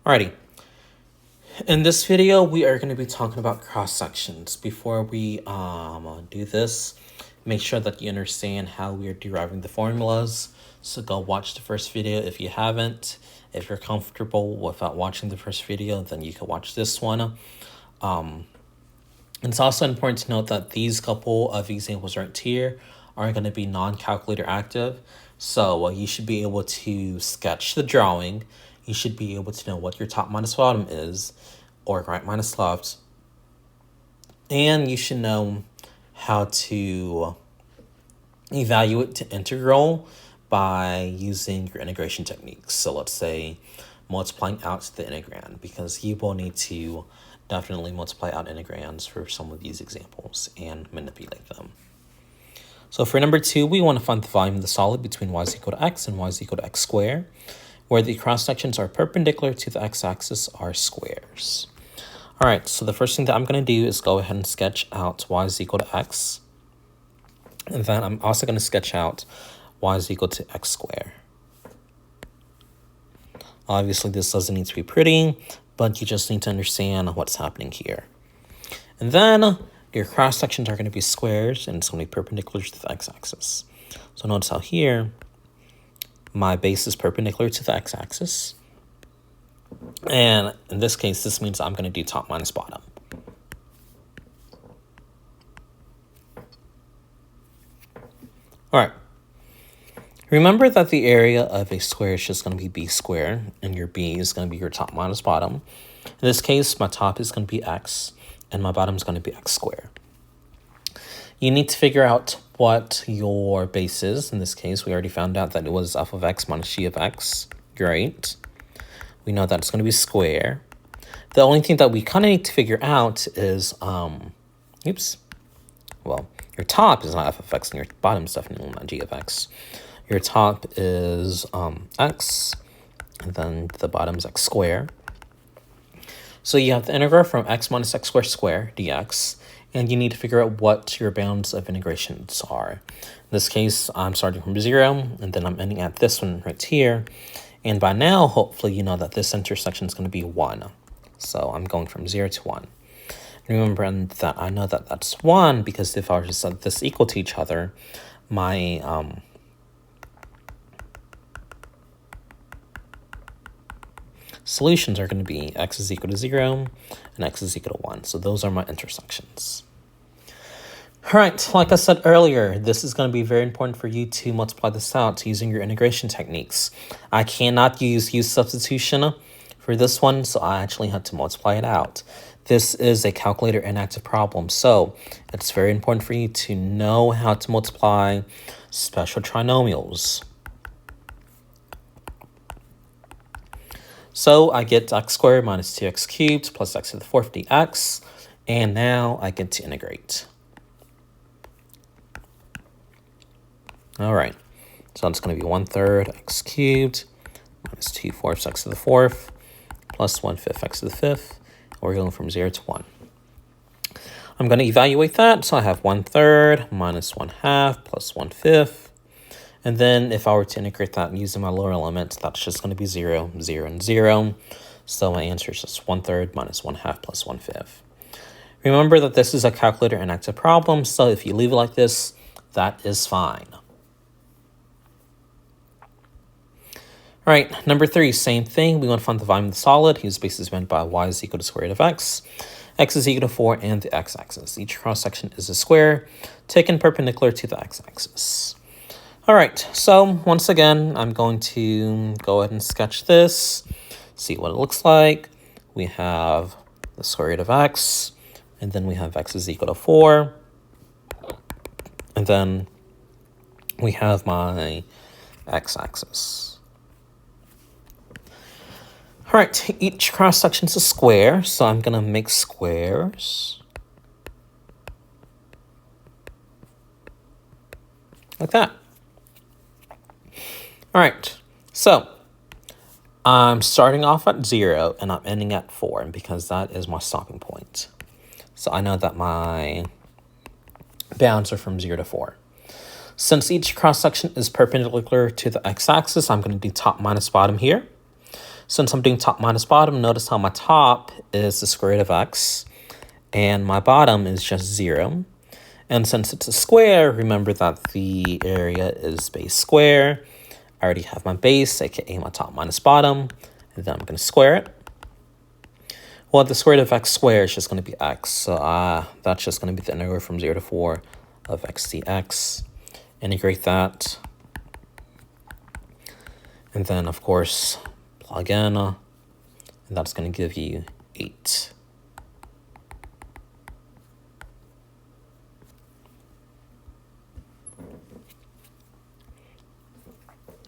Alrighty, in this video, we are going to be talking about cross sections. Before we do this, make sure that you understand how we are deriving the formulas. So go watch the first video if you haven't. If you're comfortable without watching the first video, then you can watch this one. It's also important to note that these couple of examples right here are going to be non-calculator active. So you should be able to sketch the drawing. You should be able to know what your top minus bottom is, or right minus left. And you should know how to evaluate the integral by using your integration techniques. So let's say multiplying out the integrand, because you will need to definitely multiply out integrands for some of these examples and manipulate them. So for number 2, we want to find the volume of the solid between y is equal to x and y is equal to x squared, where the cross sections are perpendicular to the x-axis are squares. All right, so the first thing that I'm going to do is go ahead and sketch out y is equal to x. And then I'm also going to sketch out y is equal to x squared. Obviously, this doesn't need to be pretty, but you just need to understand what's happening here. And then your cross sections are going to be squares, and it's going to be perpendicular to the x-axis. So notice how here, my base is perpendicular to the x-axis. And in this case, this means I'm going to do top minus bottom. All right. Remember that the area of a square is just going to be b squared, and your b is going to be your top minus bottom. In this case, my top is going to be x, and my bottom is going to be x squared. You need to figure out what your base is. In this case, we already found out that it was f of x minus g of x. Great. We know that it's going to be square. The only thing that we kind of need to figure out is, your top is not f of x, and your bottom is definitely not g of x. Your top is x, and then the bottom is x squared. So you have the integral from x minus x squared dx, and you need to figure out what your bounds of integrations are. In this case, I'm starting from 0, and then I'm ending at this one right here. And by now, hopefully, you know that this intersection is going to be 1. So I'm going from 0 to 1. Remember that I know that that's 1 because if I were to set this equal to each other, my solutions are going to be x is equal to 0 and x is equal to 1. So those are my intersections. All right, like I said earlier, this is going to be very important for you to multiply this out using your integration techniques. I cannot use substitution for this one, so I actually had to multiply it out. This is a calculator inactive problem, so it's very important for you to know how to multiply special trinomials. So I get x squared minus 2x cubed plus x to the 4th dx, and now I get to integrate. All right, so it's going to be 1/3 x cubed minus 2/4 x to the 4th plus 1/5 x to the 5th. We're going from 0 to 1. I'm going to evaluate that. So I have 1/3 minus 1/2 plus 1/5. And then if I were to integrate that using my lower limit, that's just going to be 0, 0, and 0. So my answer is just 1/3 minus 1/2 plus 1/5. Remember that this is a calculator inactive problem. So if you leave it like this, that is fine. All right, number 3, same thing. We want to find the volume of the solid whose base is bounded by y is equal to square root of x. X is equal to 4 and the x-axis. Each cross-section is a square taken perpendicular to the x-axis. All right, so once again, I'm going to go ahead and sketch this, see what it looks like. We have the square root of x, and then we have x is equal to 4. And then we have my x-axis. All right, each cross-section is a square, so I'm going to make squares like that. All right, so I'm starting off at 0, and I'm ending at 4, because that is my stopping point. So I know that my bounds are from 0 to 4. Since each cross-section is perpendicular to the x-axis, I'm going to do top minus bottom here. Since I'm doing top minus bottom, notice how my top is the square root of x and my bottom is just 0. And since it's a square, remember that the area is base square. I already have my base, aka my top minus bottom, and then I'm going to square it. Well, the square root of x squared is just going to be x, so that's just going to be the integral from 0 to 4 of x dx. Integrate that. And then, of course, plug in, and that's going to give you 8.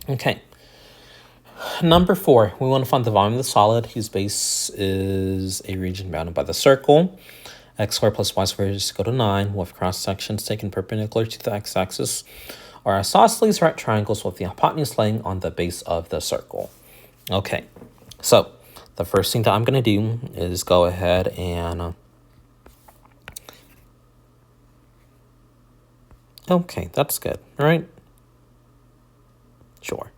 Okay. Number 4, we want to find the volume of the solid whose base is a region bounded by the circle. X squared plus y squared is equal to 9, with cross sections taken perpendicular to the x-axis are isosceles right triangles with the hypotenuse laying on the base of the circle. Okay, so the first thing that I'm going to do is go ahead and okay, that's good, right? Sure.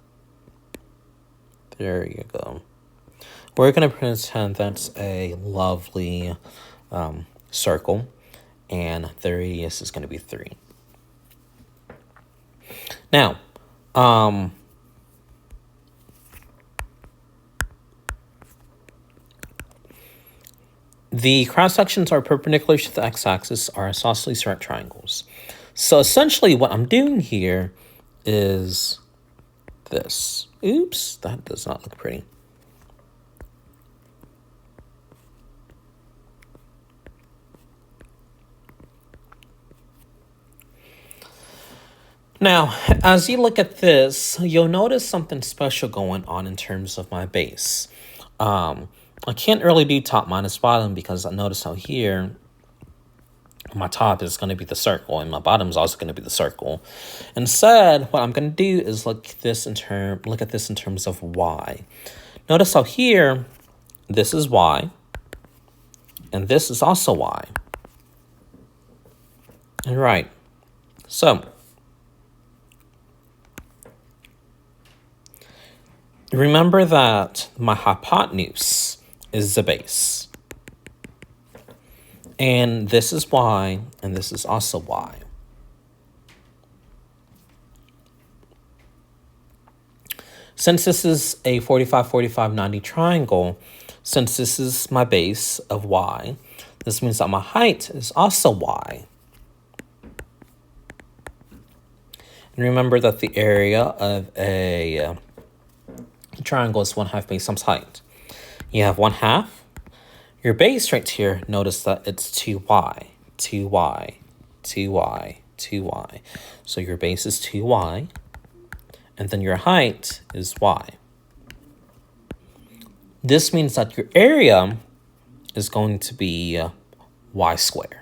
There you go. We're going to pretend that's a lovely circle, and the radius is going to be 3. Now, the cross sections are perpendicular to the x-axis are isosceles right triangles. So essentially what I'm doing here is this. Oops, that does not look pretty. Now, as you look at this, you'll notice something special going on in terms of my base. I can't really do top minus bottom because I notice how here my top is going to be the circle and my bottom is also going to be the circle. Instead, what I'm going to do is look at this in terms of y. Notice how here this is y and this is also y. All right. So remember that my hypotenuse is the base. And this is y, and this is also y. Since this is a 45, 45, 90 triangle, since this is my base of y, this means that my height is also y. And remember that the area of a triangle is 1/2 base times height. You have 1/2. Your base right here, notice that it's 2y, 2y, 2y, 2y. So your base is 2y, and then your height is y. This means that your area is going to be y squared.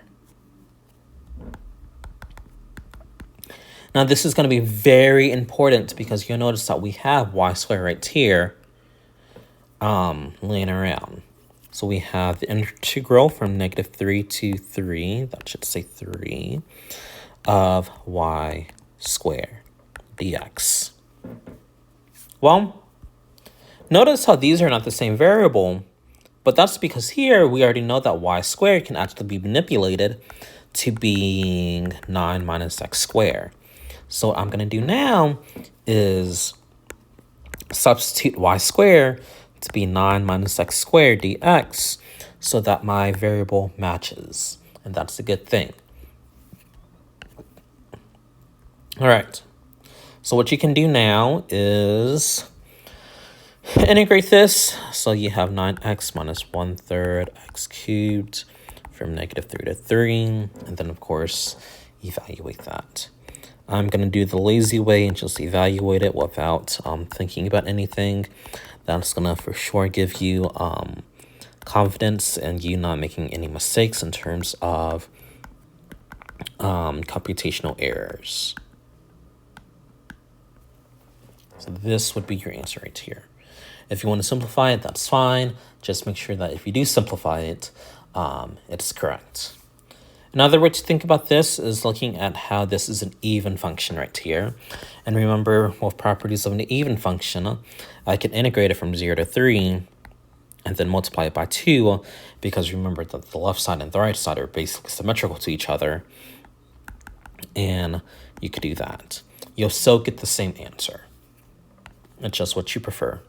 Now this is going to be very important because you'll notice that we have y squared right here laying around. So we have the integral from -3 to 3, that should say 3, of y squared dx. Well, notice how these are not the same variable, but that's because here we already know that y squared can actually be manipulated to being 9 minus x squared. So what I'm going to do now is substitute y squared to be 9 minus x squared dx so that my variable matches. And that's a good thing. All right. So what you can do now is integrate this. So you have 9x minus 1/3 x cubed from -3 to 3. And then, of course, evaluate that. I'm going to do the lazy way and just evaluate it without thinking about anything. That's going to for sure give you confidence and you not making any mistakes in terms of computational errors. So this would be your answer right here. If you want to simplify it, that's fine. Just make sure that if you do simplify it, it's correct. Another way to think about this is looking at how this is an even function right here. And remember, with properties of an even function, I can integrate it from 0 to 3 and then multiply it by 2, because remember that the left side and the right side are basically symmetrical to each other. And you could do that. You'll still get the same answer. It's just what you prefer.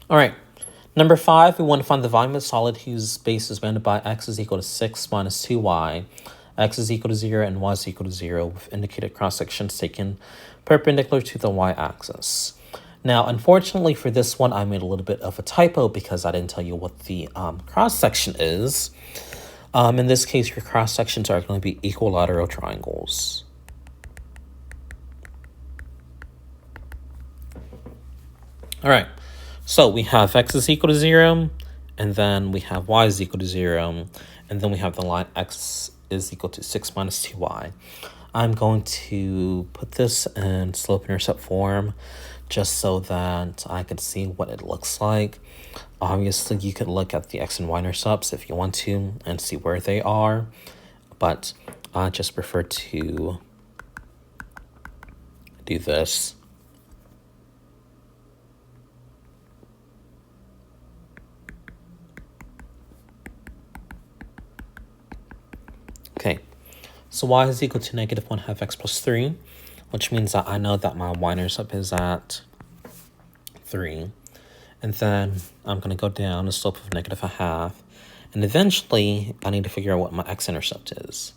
All right. Number 5, we want to find the volume of a solid whose base is bounded by x is equal to 6 minus 2y, x is equal to 0, and y is equal to 0, with indicated cross-sections taken perpendicular to the y-axis. Now, unfortunately for this one, I made a little bit of a typo because I didn't tell you what the cross-section is. In this case, your cross-sections are going to be equilateral triangles. All right. So we have x is equal to 0, and then we have y is equal to 0, and then we have the line x is equal to 6 minus 2y. I'm going to put this in slope-intercept form just so that I can see what it looks like. Obviously, you could look at the x and y-intercepts if you want to and see where they are, but I just prefer to do this. Okay, so y is equal to negative 1 half x plus 3, which means that I know that my y-intercept is at 3. And then I'm going to go down the slope of negative a half. And eventually, I need to figure out what my x-intercept is.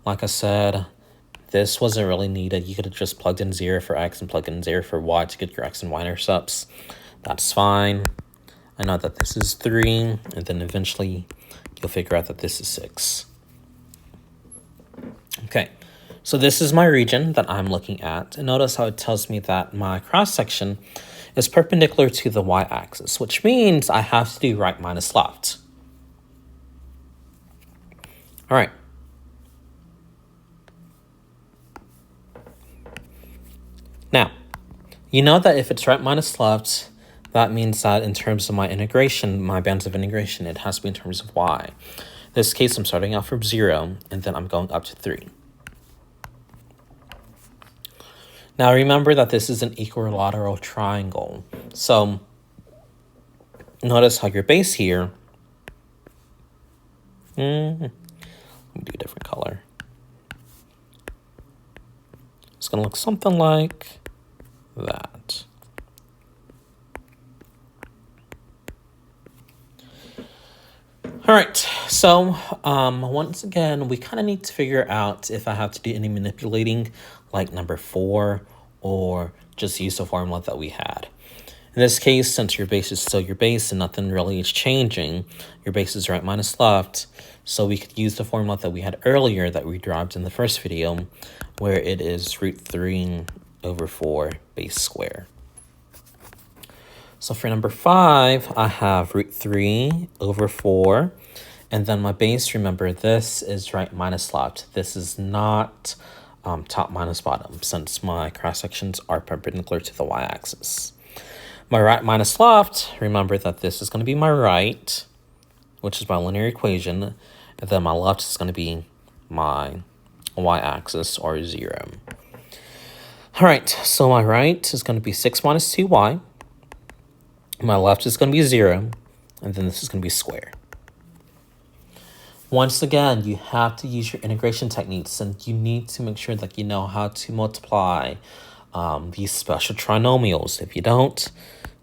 Like I said, this wasn't really needed. You could have just plugged in 0 for x and plugged in 0 for y to get your x and y-intercepts. That's fine. I know that this is 3, and then eventually you'll figure out that this is 6. Okay, so this is my region that I'm looking at. And notice how it tells me that my cross-section is perpendicular to the y-axis, which means I have to do right minus left. All right. Now, you know that if it's right minus left, that means that in terms of my integration, my bounds of integration, it has to be in terms of y. In this case, I'm starting out from 0, and then I'm going up to 3. Now, remember that this is an equilateral triangle. So, notice how your base here, let me do a different color. It's going to look something like that. All right, so once again, we kind of need to figure out if I have to do any manipulating, like number 4, or just use the formula that we had. In this case, since your base is still your base and nothing really is changing, your base is right minus left, so we could use the formula that we had earlier that we derived in the first video, where it is root 3 over 4 base square. So for number 5, I have root 3 over 4. And then my base, remember, this is right minus left. This is not top minus bottom, since my cross-sections are perpendicular to the y-axis. My right minus left, remember that this is going to be my right, which is my linear equation. And then my left is going to be my y-axis, or 0. All right, so my right is going to be 6 minus 2y. My left is going to be 0, and then this is going to be square. Once again, you have to use your integration techniques, and you need to make sure that you know how to multiply these special trinomials. If you don't,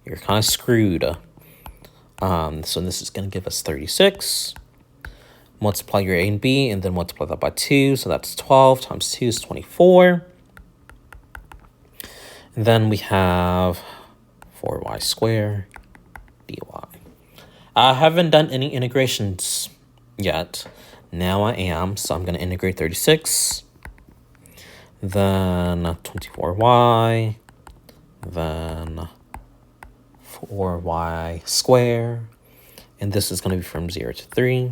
you're kind of screwed. So this is going to give us 36. Multiply your a and b, and then multiply that by 2, so that's 12 times 2 is 24. And then we have 4y squared dy. I haven't done any integrations yet. Now I am, so I'm going to integrate 36, then 24y, then 4y squared, and this is going to be from 0 to 3,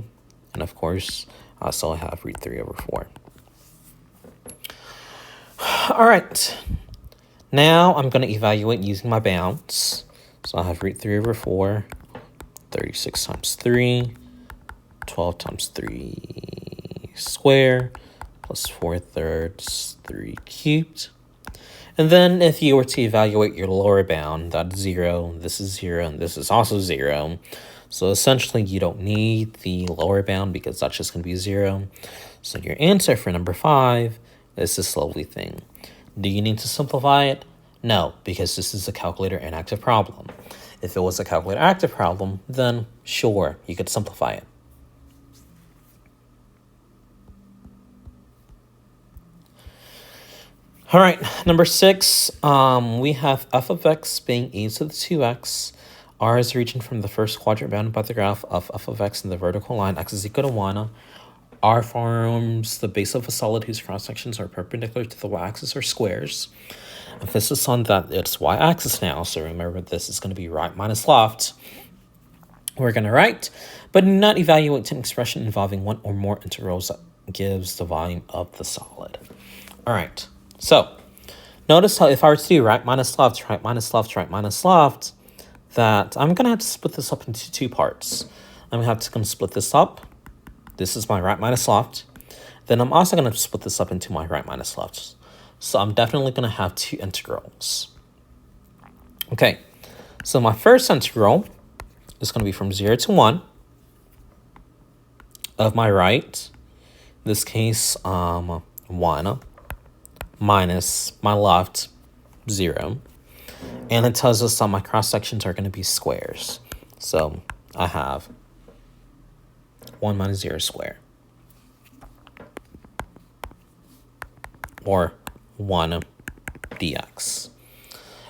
and of course, I still have root 3 over 4. All right. Now I'm going to evaluate using my bounds. So I have root 3 over 4, 36 times 3, 12 times 3 square, plus 4/3, 3 cubed. And then if you were to evaluate your lower bound, that's 0, this is 0, and this is also 0. So essentially, you don't need the lower bound because that's just going to be 0. So your answer for number 5 is this lovely thing. Do you need to simplify it? No, because this is a calculator inactive problem. If it was a calculator active problem, then sure, you could simplify it. All right, number 6, we have f of x being e to the 2x. R is the region from the first quadrant bounded by the graph of f of x in the vertical line x is equal to 1. R forms the base of a solid whose cross-sections are perpendicular to the y-axis or squares. Emphasis on that it's y-axis now, so remember this is going to be right minus left. We're going to write, but not evaluate an expression involving one or more integrals that gives the volume of the solid. All right, so notice how if I were to do right minus left, right minus left, right minus left, that I'm going to have to split this up into 2 parts. I'm going to have to split this up. This is my right minus left. Then I'm also going to split this up into my right minus left. So I'm definitely going to have 2 integrals. Okay, so my first integral is going to be from 0 to 1 of my right. In this case, 1 minus my left, 0. And it tells us that my cross-sections are going to be squares. So I have 1 minus 0 squared. Or 1 dx.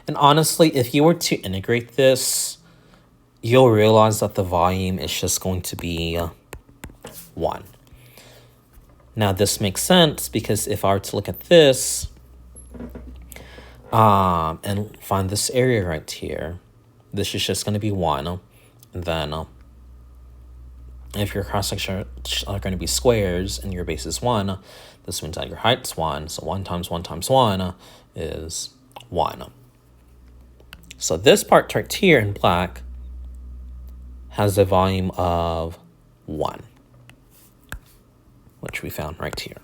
And honestly, if you were to integrate this, you'll realize that the volume is just going to be 1. Now this makes sense because if I were to look at this and find this area right here, this is just going to be 1. And then if your cross-sections are going to be squares and your base is 1, this means that your height's 1. So 1 times 1 times 1 is 1. So this part right here in black has a volume of 1, which we found right here.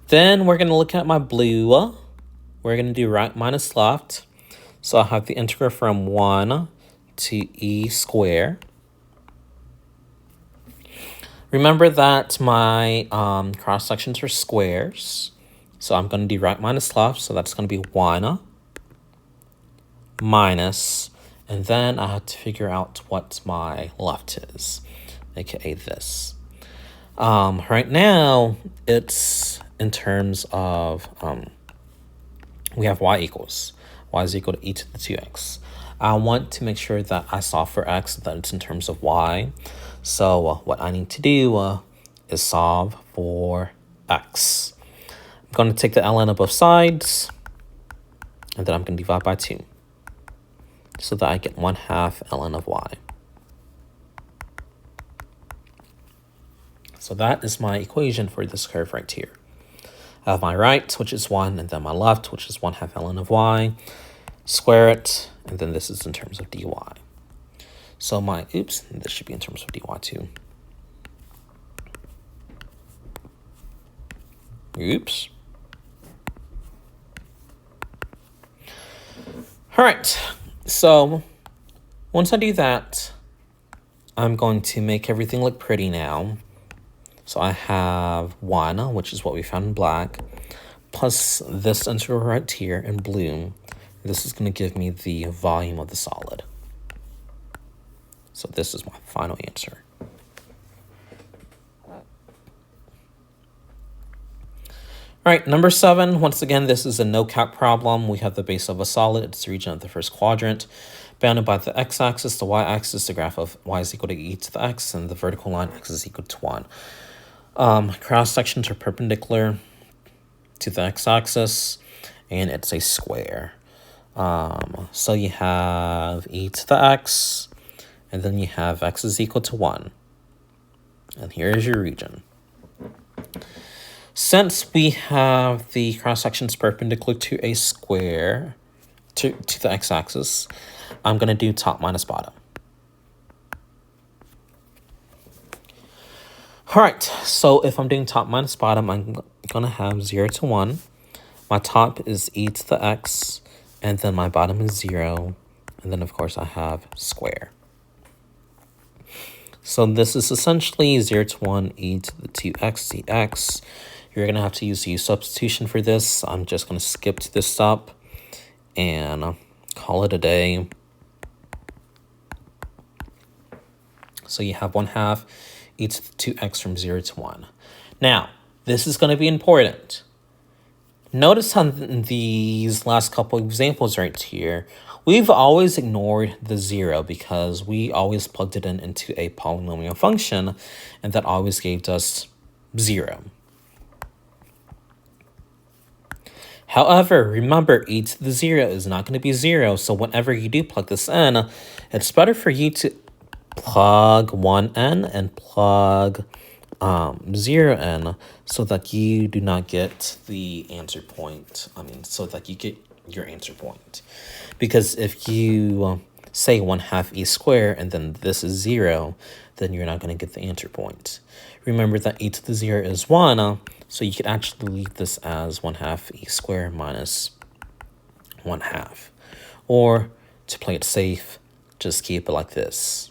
Then we're going to look at my blue. We're going to do right minus left. So I have the integral from 1 to e squared. Remember that my cross-sections are squares. So I'm going to do right minus left. So that's going to be 1 minus, and then I have to figure out what my left is, aka this. Right now, it's in terms of, we have y equals. Y is equal to e to the 2x. I want to make sure that I solve for x, that it's in terms of y. So what I need to do is solve for x. I'm going to take the ln of both sides, and then I'm going to divide by 2. So that I get 1/2 ln of y. So that is my equation for this curve right here. I have my right, which is 1, and then my left, which is 1/2 ln of y. Square it, and then this is in terms of dy. So this should be in terms of dy too. Oops. All right. So once I do that, I'm going to make everything look pretty now. So I have 1, which is what we found in black, plus this integral right here in blue. This is going to give me the volume of the solid. So this is my final answer. All right, number 7, once again, this is a no-calc problem. We have the base of a solid. It's the region of the first quadrant, bounded by the x-axis, the y-axis, the graph of y is equal to e to the x, and the vertical line x is equal to 1. Cross-sections are perpendicular to the x-axis, and it's a square. So you have e to the x, and then you have x is equal to 1. And here is your region. Since we have the cross-sections perpendicular to a square, to the x-axis, I'm going to do top minus bottom. All right, so if I'm doing top minus bottom, I'm going to have 0 to 1. My top is e to the x, and then my bottom is 0. And then, of course, I have square. So this is essentially 0 to 1 e to the 2x dx. You're going to have to use the substitution for this. I'm just going to skip to this step and call it a day. So you have 1/2 e to the 2x from 0 to 1. Now, this is going to be important. Notice on these last couple examples right here, we've always ignored the 0 because we always plugged it into a polynomial function, and that always gave us 0. However, remember, e to the 0 is not going to be 0, so whenever you do plug this in, it's better for you to plug 1 in and plug 0 in so that you do not get the answer point. So that you get your answer point. Because if you say 1/2 e squared and then this is 0, then you're not going to get the answer point. Remember that e to the 0 is 1, so you could actually leave this as 1/2 e squared minus 1/2. Or, to play it safe, just keep it like this.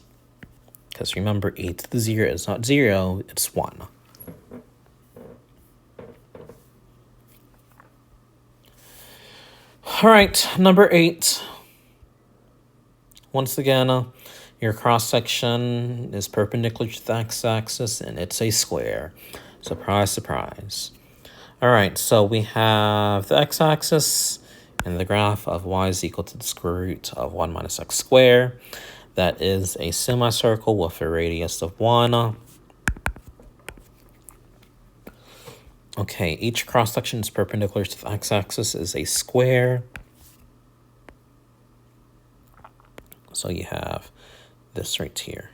Because remember, e to the 0 is not 0, it's 1. All right, number 8. Once again, your cross-section is perpendicular to the x-axis, and it's a square. Surprise, surprise. All right, so we have the x-axis and the graph of y is equal to the square root of 1 minus x squared. That is a semicircle with a radius of 1. Okay, each cross-section is perpendicular to the x-axis is a square. So you have this right here.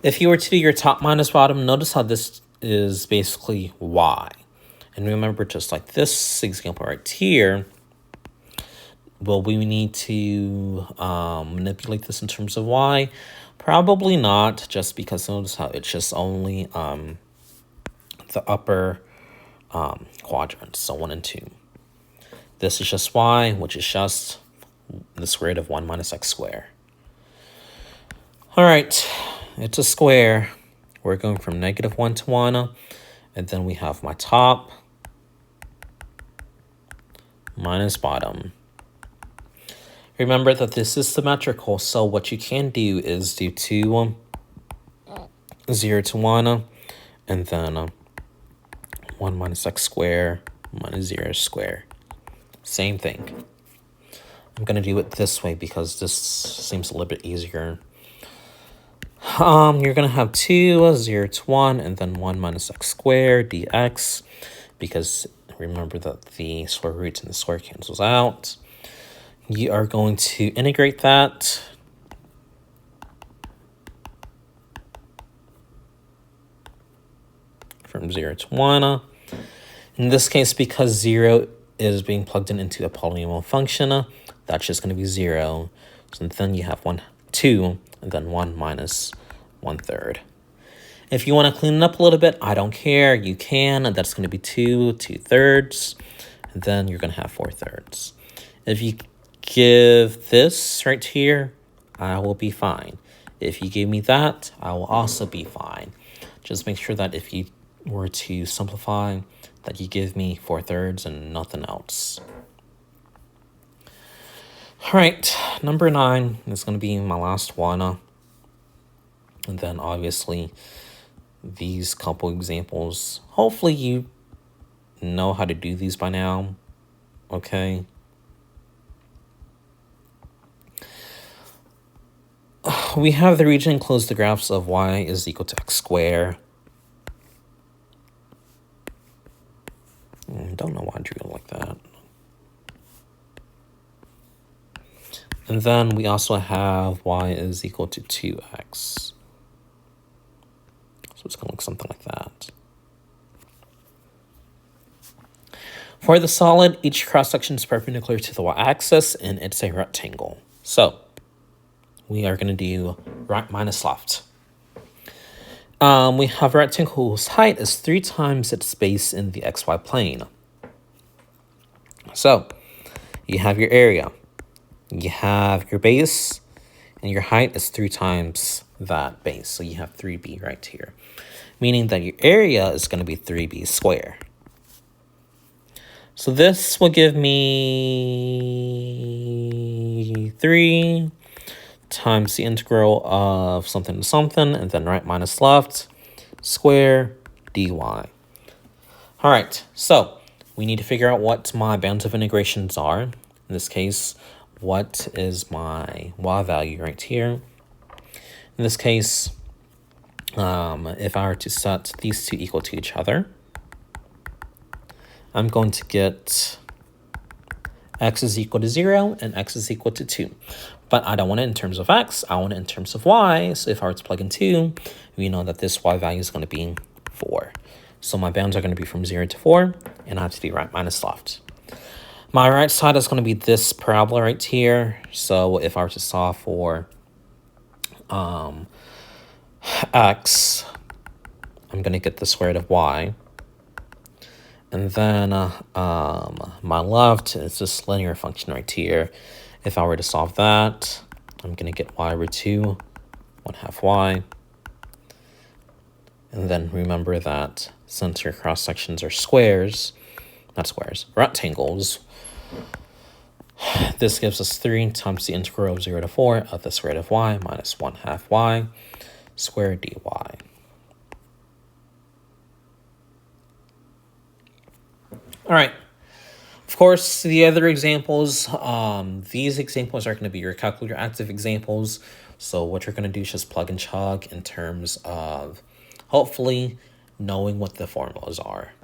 If you were to do your top minus bottom, notice how this is basically y. And remember, just like this example right here, will we need to manipulate this in terms of y? Probably not, just because notice how it's just only the upper quadrant, so 1 and 2. This is just y, which is just the square root of 1 minus x squared. All right, it's a square. We're going from -1 to 1, and then we have my top minus bottom. Remember that this is symmetrical, so what you can do is do 2, 0 to 1, and then 1 minus x squared minus 0 squared. Same thing. I'm going to do it this way because this seems a little bit easier. You're going to have 2, 0 to 1, and then 1 minus x squared dx, because remember that the square root and the square cancels out. You are going to integrate that. From 0 to 1. In this case, because 0 is being plugged into a polynomial function, that's just going to be 0. So then you have 1, 2, and then 1 minus 1/3. If you want to clean it up a little bit, I don't care. You can. And that's going to be 2, 2/3. And then you're going to have 4/3. If you give this right here, I will be fine. If you give me that, I will also be fine. Just make sure that if you were to simplify, that you give me 4/3 and nothing else. All right, number 9 is going to be my last one. And then obviously these couple examples, hopefully you know how to do these by now, okay? We have the region enclosed the graphs of y is equal to x squared. Don't know why I drew it like that. And then we also have y is equal to 2x. So it's going to look something like that. For the solid, each cross-section is perpendicular to the y-axis, and it's a rectangle. So we are going to do right minus left. We have a rectangle whose height is 3 times its base in the xy plane. So you have your area, you have your base, and your height is 3 times that base. So you have 3b right here, meaning that your area is going to be 3b squared. So this will give me 3 times the integral of something to something, and then right minus left, square dy. All right, so we need to figure out what my bounds of integrations are. In this case, what is my y value right here? In this case, if I were to set these two equal to each other, I'm going to get x is equal to 0 and x is equal to 2. But I don't want it in terms of x, I want it in terms of y. So if I were to plug in 2, we know that this y value is going to be 4. So my bounds are going to be from 0 to 4, and I have to do right minus left. My right side is going to be this parabola right here. So if I were to solve for x, I'm going to get the square root of y. And then my left is this linear function right here. If I were to solve that, I'm going to get y root 2, 1/2 y. And then remember that since your cross sections are squares, not squares, rectangles, this gives us 3 times the integral of 0 to 4 of the square root of y minus 1/2 y squared dy. All right. Of course, the other examples, these examples are going to be your calculator active examples. So what you're going to do is just plug and chug in terms of hopefully knowing what the formulas are.